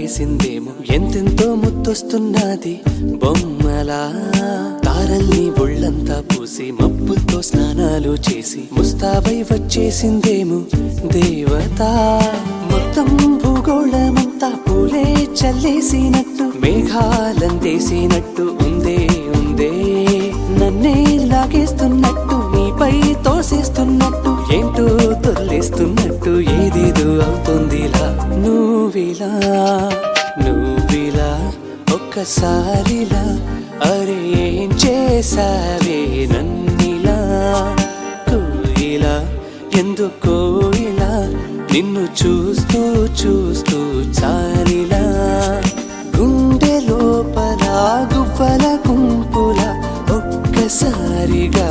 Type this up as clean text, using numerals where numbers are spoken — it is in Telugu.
వేసిందేమో ఎంతెంతో ముద్దొస్తున్నది బొమ్మలా తారల్ని ఒళ్ళంతా పూసి మబ్బులతో స్నానాలు చేసి ముస్తాబై వచ్చేసిందేమో దేవత మొత్తం భూగోళమంతా పూలే చల్లేసినట్టు మేఘాలందేసినట్టు ఉందే ఉందే నన్నే లాగేస్తున్నట్టు నీపై తోసేస్తున్నట్టు ఏంటో తొల్లేస్తున్నట్టు ఏదేదో అవుతుందిలా నువ్విలా ఒక్కసారిలా అరే ఏం చేసావే నన్నిలా కోయిలా ఎందుకో ఇలా నిన్ను చూస్తూ చూస్తూ చాలిలా గుండె లోపల గువ్వల గుంపుల ఒక్కసారిగా